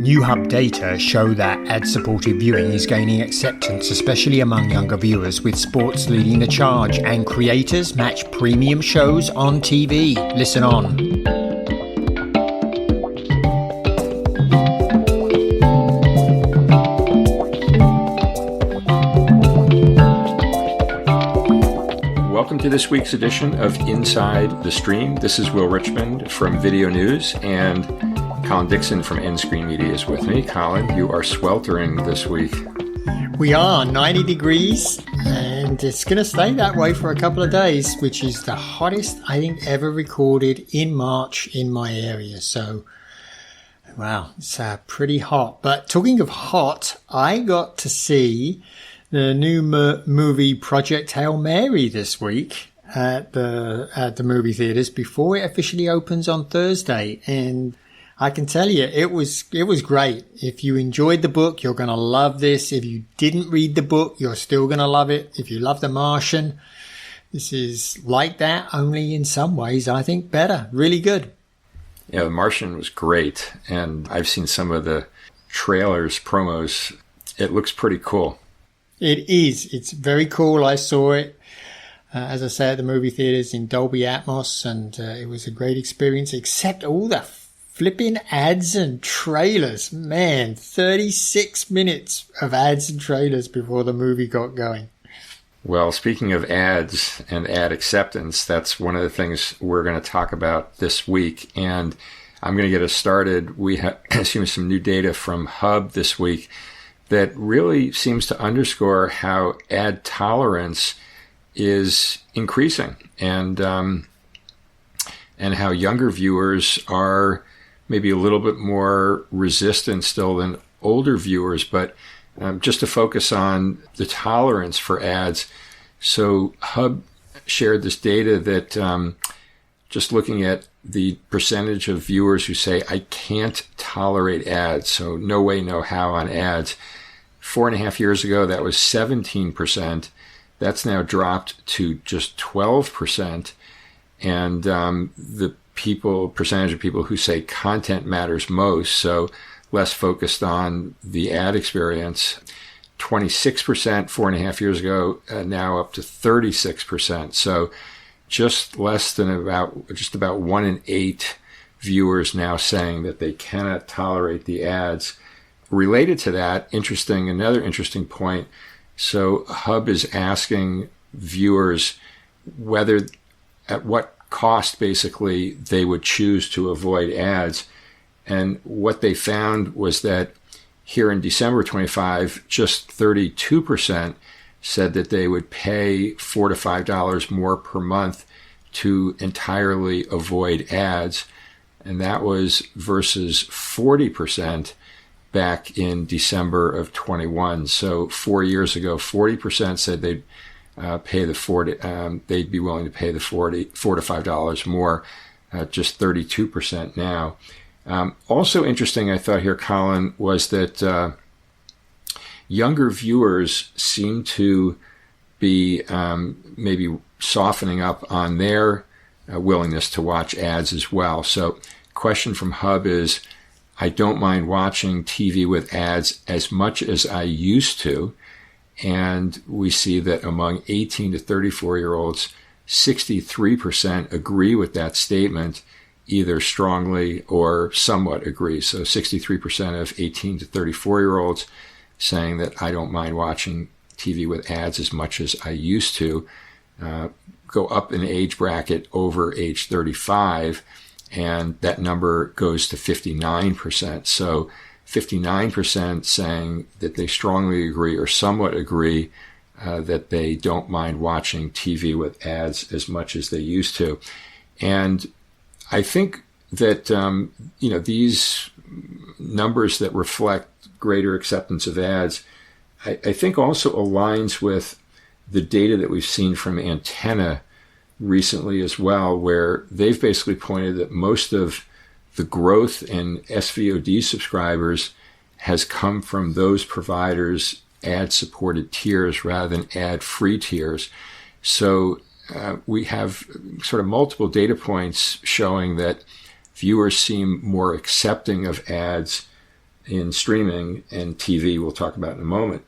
New Hub data show that ad-supported viewing is gaining acceptance, especially among younger viewers, with sports leading the charge, and creators match premium shows on TV. Listen on. Welcome to this week's edition of Inside the Stream. This is Will Richmond from Video News, and Colin Dixon from End Screen Media is with me. Colin, you are sweltering this week. We are 90 degrees, and it's going to stay that way for a couple of days, which is the hottest I think ever recorded in March in my area. So, wow, it's pretty hot. But talking of hot, I got to see the new movie Project Hail Mary this week at the movie theaters before it officially opens on Thursday, and I can tell you it was great. If you enjoyed the book, you're going to love this. If you didn't read the book, you're still going to love it. If you love The Martian, this is like that, only in some ways I think better. Really good. Yeah, The Martian was great, and I've seen some of the trailers, promos. It looks pretty cool. It is. It's very cool. I saw it, as I say, at the movie theaters in Dolby Atmos, and it was a great experience, except all the flipping ads and trailers. Man, 36 minutes of ads and trailers before the movie got going. Well, speaking of ads and ad acceptance, that's one of the things we're going to talk about this week. And I'm going to get us started. We have seen some new data from Hub this week that really seems to underscore how ad tolerance is increasing, and how younger viewers are maybe a little bit more resistant still than older viewers. But just to focus on the tolerance for ads, so Hub shared this data that just looking at the percentage of viewers who say, I can't tolerate ads, so no way, no how on ads. 4.5 years ago, that was 17%. That's now dropped to just 12%. And the percentage of people who say content matters most, so less focused on the ad experience, 26% 4.5 years ago, now up to 36%. So just about 1 in 8 viewers now saying that they cannot tolerate the ads. Related to that, another interesting point. So Hub is asking viewers whether, at what cost basically, they would choose to avoid ads. And what they found was that here in December 25, just 32% said that they would pay $4 to $5 more per month to entirely avoid ads. And that was versus 40% back in December of 21. So 4 years ago, 40% said they'd they'd be willing to pay the $4 to $5 more. Just 32% now. Also interesting, I thought here, Colin, was that younger viewers seem to be maybe softening up on their willingness to watch ads as well. So question from Hub is, I don't mind watching TV with ads as much as I used to. And we see that among 18 to 34-year-olds, 63% agree with that statement, either strongly or somewhat agree. So 63% of 18 to 34-year-olds saying that I don't mind watching TV with ads as much as I used to. Go up in age bracket over age 35, and that number goes to 59%. So 59% saying that they strongly agree or somewhat agree that they don't mind watching TV with ads as much as they used to. And I think that, these numbers that reflect greater acceptance of ads, I think also aligns with the data that we've seen from Antenna recently as well, where they've basically pointed that most of the growth in SVOD subscribers has come from those providers' ad-supported tiers rather than ad-free tiers. So we have sort of multiple data points showing that viewers seem more accepting of ads in streaming and TV, we'll talk about in a moment,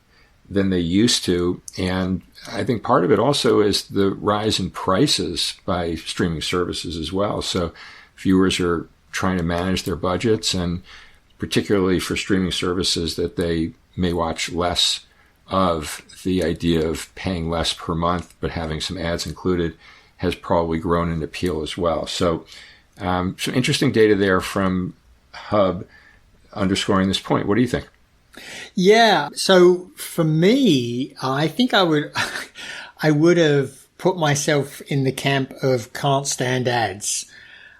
than they used to. And I think part of it also is the rise in prices by streaming services as well. So viewers are trying to manage their budgets, and particularly for streaming services that they may watch less of, the idea of paying less per month but having some ads included has probably grown in appeal as well. So some interesting data there from Hub underscoring this point. What do you think? Yeah. So for me, I think I would have put myself in the camp of can't stand ads.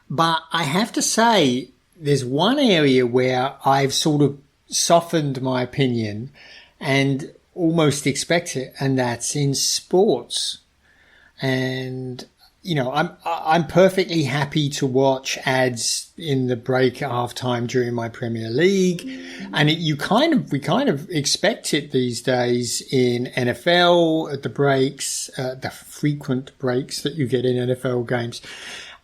But I have to say, there's one area where I've sort of softened my opinion and almost expect it, and that's in sports. And I'm perfectly happy to watch ads in the break at halftime during my Premier League, and we kind of expect it these days in NFL at the breaks, the frequent breaks that you get in NFL games.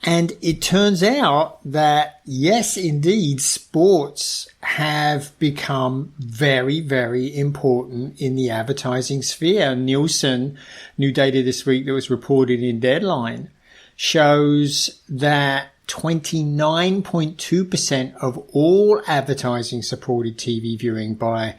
And it turns out that, yes, indeed, sports have become very, very important in the advertising sphere. Nielsen, new data this week that was reported in Deadline, shows that 29.2% of all advertising supported TV viewing by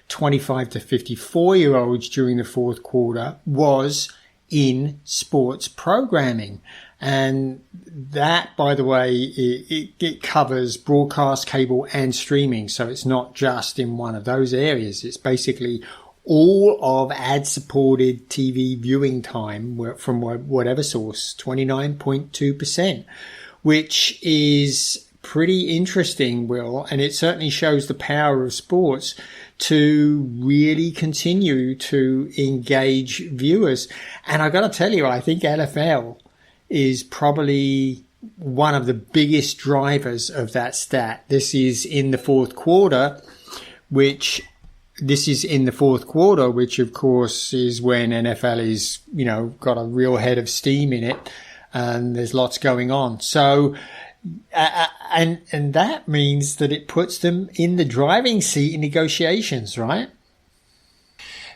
25 to 54-year-olds during the fourth quarter was in sports programming. And that, by the way, it covers broadcast, cable, and streaming. So it's not just in one of those areas. It's basically all of ad-supported TV viewing time from whatever source, 29.2%, which is pretty interesting, Will. And it certainly shows the power of sports to really continue to engage viewers. And I got to tell you, I think NFL is probably one of the biggest drivers of that stat. This is in the fourth quarter, which of course is when NFL is, got a real head of steam in it and there's lots going on. So, and that means that it puts them in the driving seat in negotiations, right?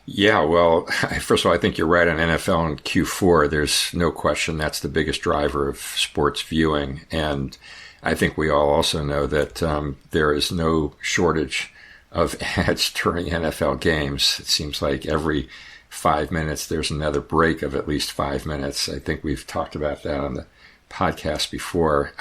Yeah, well, first of all, I think you're right on NFL and Q4. There's no question that's the biggest driver of sports viewing. And I think we all also know that there is no shortage of ads during NFL games. It seems like every 5 minutes there's another break of at least 5 minutes. I think we've talked about that on the podcast before.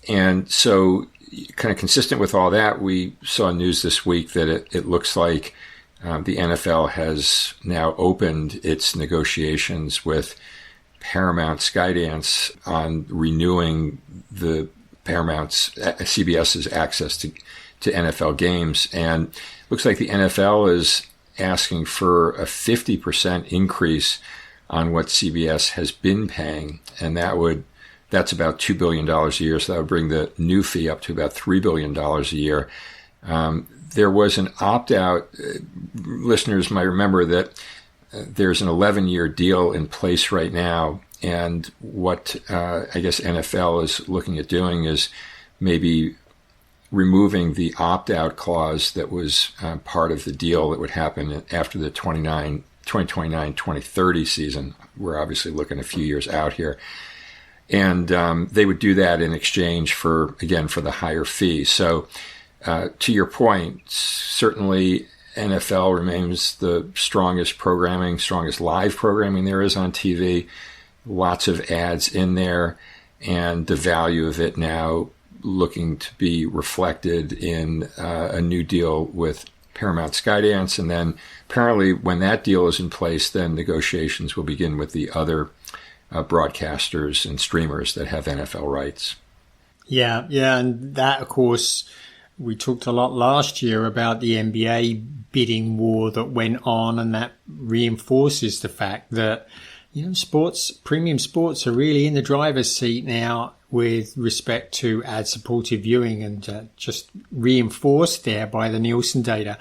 And so kind of consistent with all that, we saw news this week that it looks like the NFL has now opened its negotiations with Paramount Skydance on renewing the CBS's access to NFL games. And looks like the NFL is asking for a 50% increase on what CBS has been paying. And that's about $2 billion a year. So that would bring the new fee up to about $3 billion a year. There was an opt-out. Listeners might remember that there's an 11-year deal in place right now. And what I guess NFL is looking at doing is maybe removing the opt-out clause that was part of the deal that would happen after the 2029-2030 season. We're obviously looking a few years out here. And they would do that in exchange for the higher fee. So to your point, certainly NFL remains the strongest live programming there is on TV. Lots of ads in there, and the value of it now looking to be reflected in a new deal with Paramount Skydance. And then apparently when that deal is in place, then negotiations will begin with the other broadcasters and streamers that have NFL rights. Yeah. And that, of course, we talked a lot last year about the NBA bidding war that went on, and that reinforces the fact that, premium sports are really in the driver's seat now with respect to ad-supported viewing, and just reinforced there by the Nielsen data.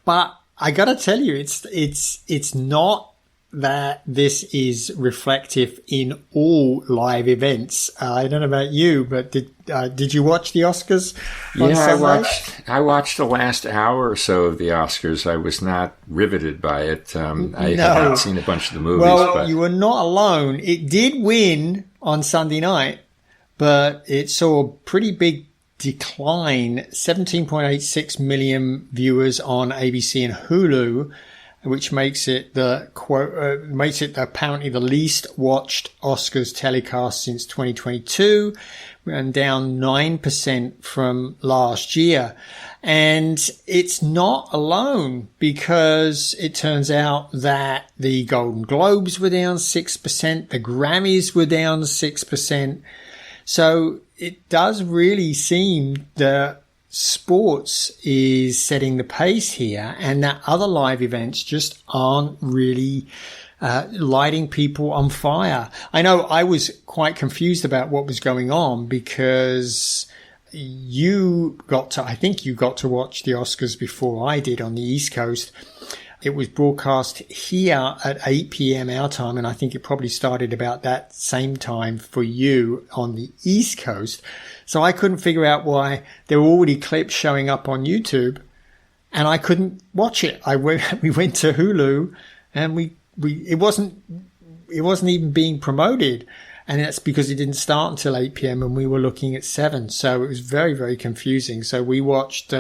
But I got to tell you, it's not that this is reflective in all live events. I don't know about you, but did you watch the Oscars on Sunday? I watched the last hour or so of the Oscars. I was not riveted by it. I hadn't seen a bunch of the movies. Well, you were not alone. It did win on Sunday night, but it saw a pretty big decline, 17.86 million viewers on ABC and Hulu, which makes it apparently the least watched Oscars telecast since 2022, and down 9% from last year. And it's not alone, because it turns out that the Golden Globes were down 6%, the Grammys were down 6%. So it does really seem that sports is setting the pace here, and that other live events just aren't really lighting people on fire. I know I was quite confused about what was going on, because I think you got to watch the Oscars before I did on the East Coast. It was broadcast here at 8 p.m. our time, and I think it probably started about that same time for you on the East Coast. So I couldn't figure out why there were already clips showing up on YouTube, and I couldn't watch it. We went to Hulu, and it wasn't even being promoted, and that's because it didn't start until 8 p.m. and we were looking at 7. So it was very, very confusing. So we watched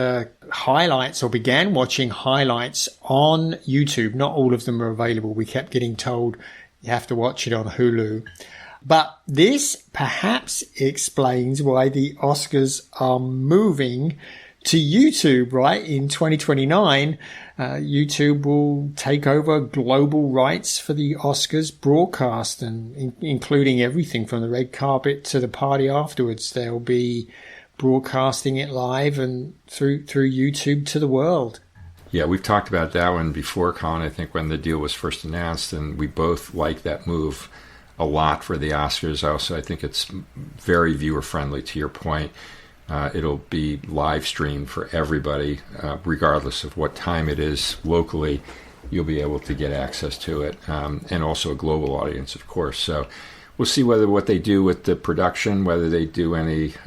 highlights, or began watching highlights on YouTube. Not all of them are available. We kept getting told you have to watch it on Hulu. But this perhaps explains why the Oscars are moving to YouTube, right? In 2029, YouTube will take over global rights for the Oscars broadcast, and including everything from the red carpet to the party afterwards. They'll be broadcasting it live and through YouTube to the world. Yeah, we've talked about that one before, Colin, I think when the deal was first announced, and we both like that move a lot for the Oscars. Also, I think it's very viewer friendly, to your point. It'll be live streamed for everybody, regardless of what time it is locally. You'll be able to get access to it, and also a global audience, of course. So we'll see what they do with the production, whether they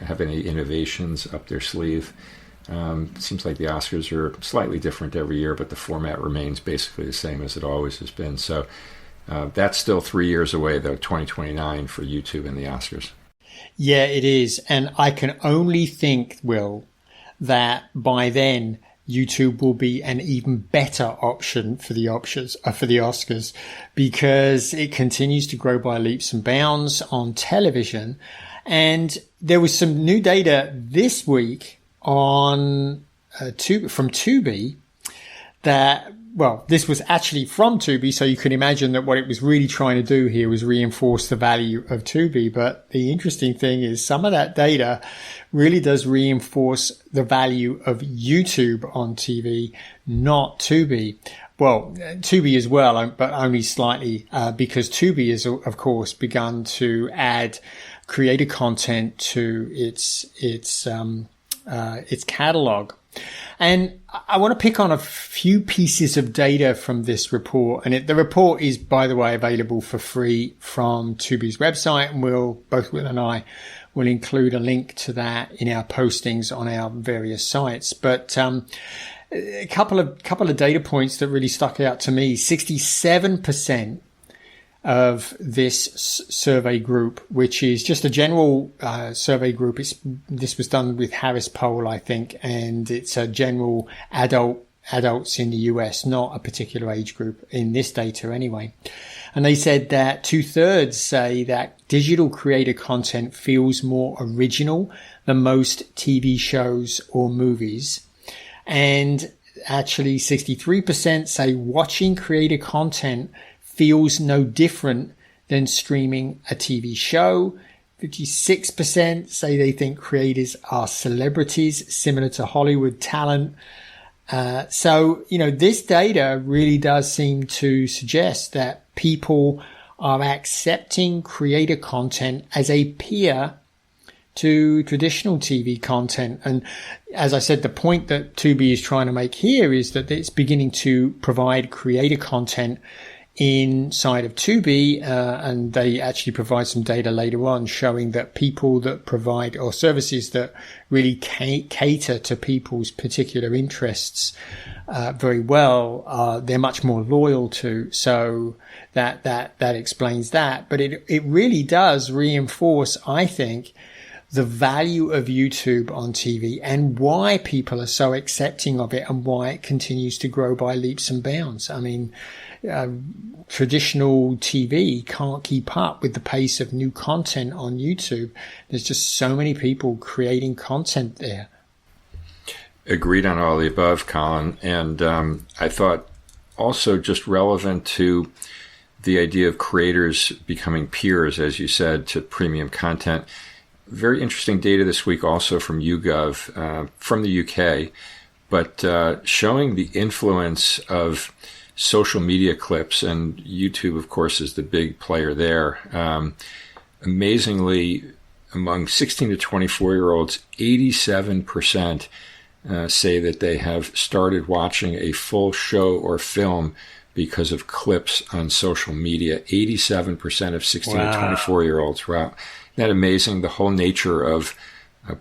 have any innovations up their sleeve. It seems like the Oscars are slightly different every year, but the format remains basically the same as it always has been. So that's still 3 years away, though, 2029 for YouTube and the Oscars. Yeah, it is. And I can only think, Will, that by then YouTube will be an even better option for the Oscars, because it continues to grow by leaps and bounds on television. And there was some new data this week from Tubi that, well, this was actually from Tubi, so you can imagine that what it was really trying to do here was reinforce the value of Tubi. But the interesting thing is some of that data really does reinforce the value of YouTube on TV, not Tubi. Well, Tubi as well, but only slightly, because Tubi has, of course, begun to add creator content to its catalog. And I want to pick on a few pieces of data from this report. And the report is, by the way, available for free from Tubi's website. And both Will and I will include a link to that in our postings on our various sites. But a couple of data points that really stuck out to me. 67% of this survey group, which is just a general survey group. This was done with Harris Poll, I think, and it's a general adults in the US, not a particular age group in this data anyway. And they said that 2/3 say that digital creator content feels more original than most TV shows or movies. And actually 63% say watching creator content feels no different than streaming a TV show. 56% say they think creators are celebrities, similar to Hollywood talent. So, this data really does seem to suggest that people are accepting creator content as a peer to traditional TV content. And as I said, the point that Tubi is trying to make here is that it's beginning to provide creator content inside of Tubi, and they actually provide some data later on showing that people that provide, or services that really cater to people's particular interests very well, they're much more loyal to. So that explains that. But it really does reinforce, I think, the value of YouTube on TV and why people are so accepting of it and why it continues to grow by leaps and bounds. I mean, traditional TV can't keep up with the pace of new content on YouTube. There's just so many people creating content there. Agreed on all the above, Colin. And I thought also just relevant to the idea of creators becoming peers, as you said, to premium content. Very interesting data this week also from YouGov from the UK, but showing the influence of social media clips, and YouTube, of course, is the big player there. Amazingly, among 16 to 24-year-olds, 87% say that they have started watching a full show or film because of clips on social media. 87% of 16 to 24-year-olds. Wow. Isn't that amazing? The whole nature of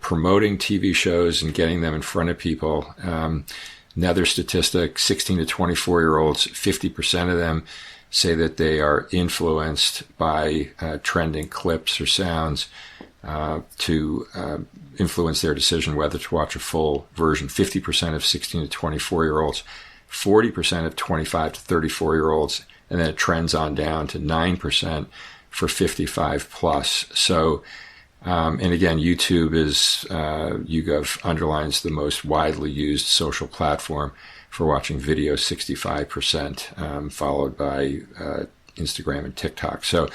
promoting TV shows and getting them in front of people. Another statistic, 16 to 24-year-olds, 50% of them say that they are influenced by trending clips or sounds to influence their decision whether to watch a full version. 50% of 16 to 24-year-olds, 40% of 25 to 34-year-olds, and then it trends on down to 9% for 55 plus. So, and again, YouTube is, YouGov underlines, the most widely used social platform for watching video, 65%, followed by Instagram and TikTok. So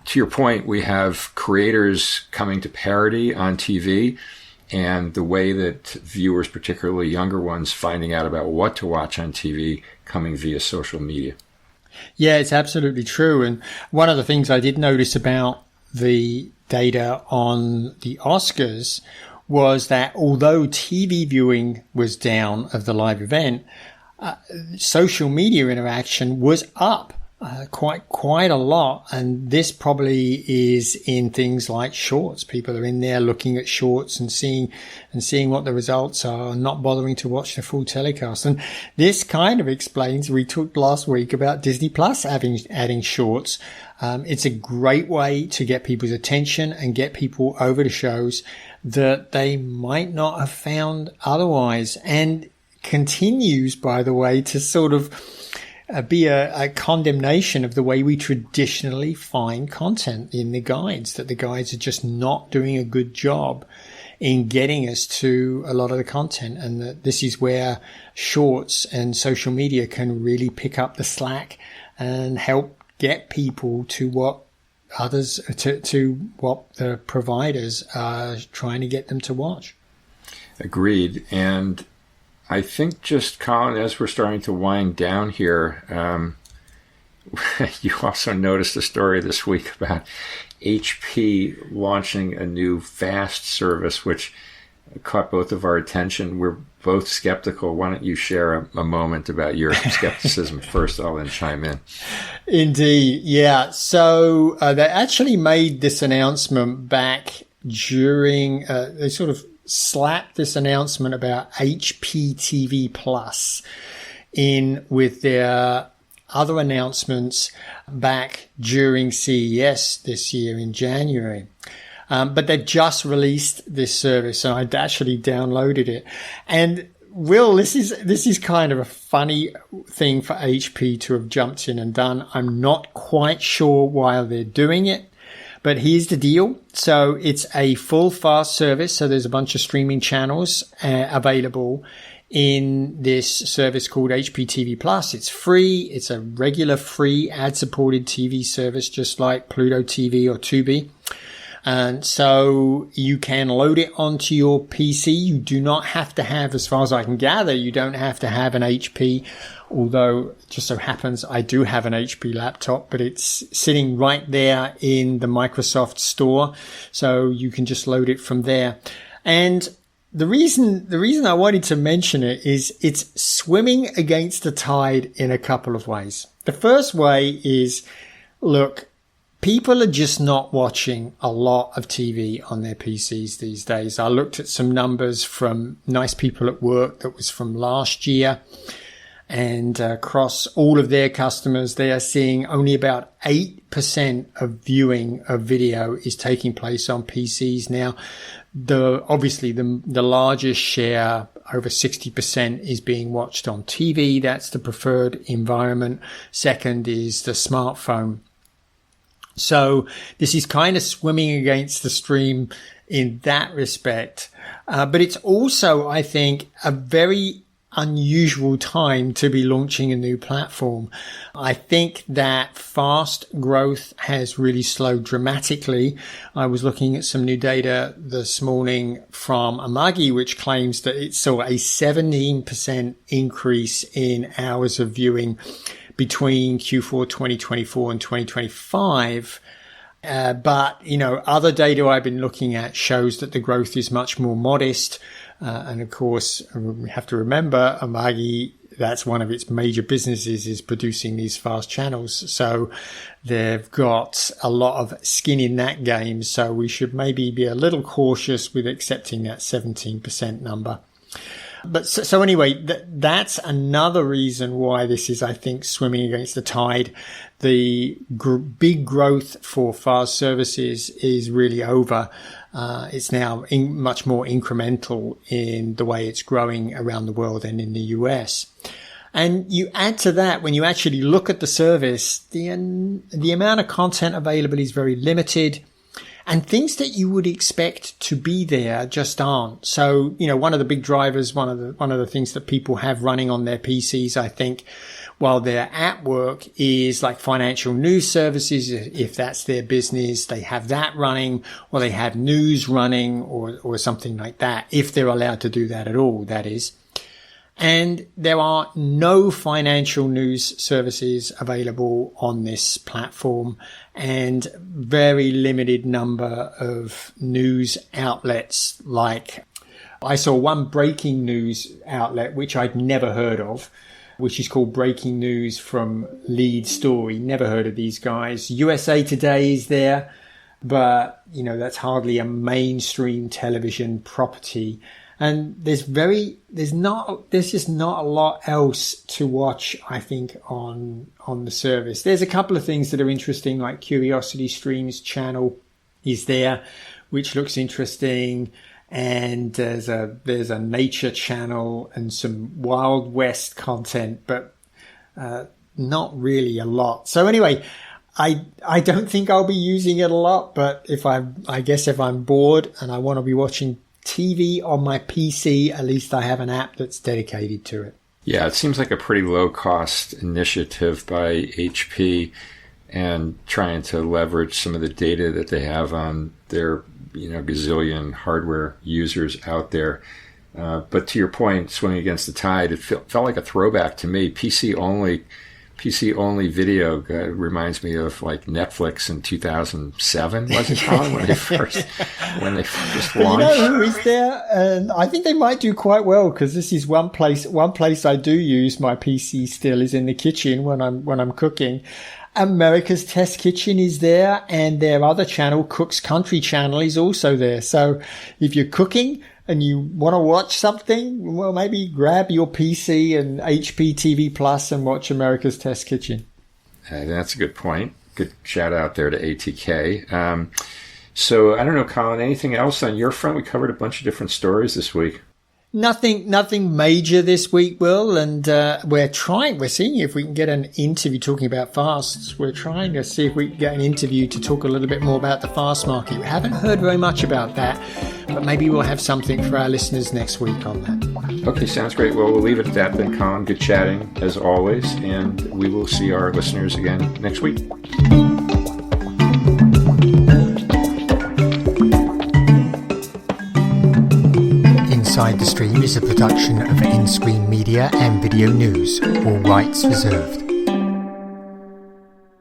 to your point, we have creators coming to parity on TV, and the way that viewers, particularly younger ones, finding out about what to watch on TV coming via social media. Yeah, it's absolutely true. And one of the things I did notice about the data on the Oscars was that although TV viewing was down of the live event, social media interaction was up quite a lot. And this probably is in things like shorts. People are in there looking at shorts and seeing what the results are, and not bothering to watch the full telecast. And this kind of explains, we talked last week about Disney Plus adding shorts. It's a great way to get people's attention and get people over to shows that they might not have found otherwise, and continues, by the way, to sort of be a condemnation of the way we traditionally find content in the guides, that the guides are just not doing a good job in getting us to a lot of the content, and that this is where shorts and social media can really pick up the slack and help get people to what others, to what the providers are trying to get them to watch. Agreed. And I think, just, Colin, as we're starting to wind down here, you also noticed a story this week about HP launching a new fast service, which caught both of our attention. We're both skeptical. Why don't you share a moment about your skepticism first? I'll then chime in. Indeed. Yeah. So they actually made this announcement back during, they sort of slapped this announcement about HP TV Plus in with their other announcements back during CES this year in January. But they've just released this service, and I actually downloaded it. And Will, this is kind of a funny thing for HP to have jumped in and done. I'm not quite sure why they're doing it, but here's the deal. So it's a full fast service. So there's a bunch of streaming channels available in this service called HP TV Plus. It's free. It's a regular free ad-supported TV service, just like Pluto TV or Tubi. And so you can load it onto your PC. You do not have to have, as far as I can gather, you don't have to have an HP, although it just so happens I do have an HP laptop, but it's sitting right there in the Microsoft store. So you can just load it from there. And the reason I wanted to mention it is it's swimming against the tide in a couple of ways. The first way is, look, people are just not watching a lot of TV on their PCs these days. I looked at some numbers from Nice People at Work that was from last year. And across all of their customers, they are seeing only about 8% of viewing of video is taking place on PCs now. Obviously the largest share, over 60%, is being watched on TV. That's the preferred environment. Second is the smartphone. So this is kind of swimming against the stream in that respect. But it's also, I think, a very unusual time to be launching a new platform. I think that fast growth has really slowed dramatically. I was looking at some new data this morning from Amagi, which claims that it saw a 17% increase in hours of viewing between Q4 2024 and 2025. But, other data I've been looking at shows that the growth is much more modest. And of course, we have to remember Amagi, that's one of its major businesses, is producing these fast channels. So they've got a lot of skin in that game. So we should maybe be a little cautious with accepting that 17% number. But so anyway, that's another reason why this is, I think, swimming against the tide. The big growth for fast services is really over. It's now much more incremental in the way it's growing around the world and in the US. And you add to that, when you actually look at the service, the amount of content available is very limited. And things that you would expect to be there just aren't. So, one of the big drivers, one of the things that people have running on their PCs, I think, while they're at work, is like financial news services. If that's their business, they have that running, or they have news running, or something like that, if they're allowed to do that at all, that is. And there are no financial news services available on this platform, and very limited number of news outlets. Like, I saw one breaking news outlet, which I'd never heard of, which is called Breaking News from Lead Story. Never heard of these guys. USA Today is there, but, that's hardly a mainstream television property. And there's just not a lot else to watch, I think, on the service. There's a couple of things that are interesting, like Curiosity Stream's channel is there, which looks interesting. And there's a nature channel and some Wild West content, but not really a lot. So anyway, I don't think I'll be using it a lot, but I guess if I'm bored and I want to be watching TV on my PC, at least I have an app that's dedicated to it. Yeah, it seems like a pretty low-cost initiative by HP, and trying to leverage some of the data that they have on their gazillion hardware users out there. But to your point, swimming against the tide, it felt like a throwback to me. PC only video reminds me of like Netflix in 2007, wasn't it, Colin, when they first launched? Who is there? And I think they might do quite well, because this is one place I do use my PC still is in the kitchen when I'm cooking. America's Test Kitchen is there, and their other channel, Cook's Country Channel, is also there. So if you're cooking and you want to watch something, well, maybe grab your PC and HP TV Plus and watch America's Test Kitchen. That's a good point. Good shout out there to ATK. So I don't know, Colin, anything else on your front? We covered a bunch of different stories this week. Nothing major this week, Will, and we're seeing if we can get an interview talking about fasts. We're trying to see if we can get an interview to talk a little bit more about the fast market. We haven't heard very much about that, but maybe we'll have something for our listeners next week on that. Okay, sounds great. Well, we'll leave it at that then, Colin. Good chatting, as always, and we will see our listeners again next week. Inside the Stream is a production of In-Screen Media and Video News, all rights reserved.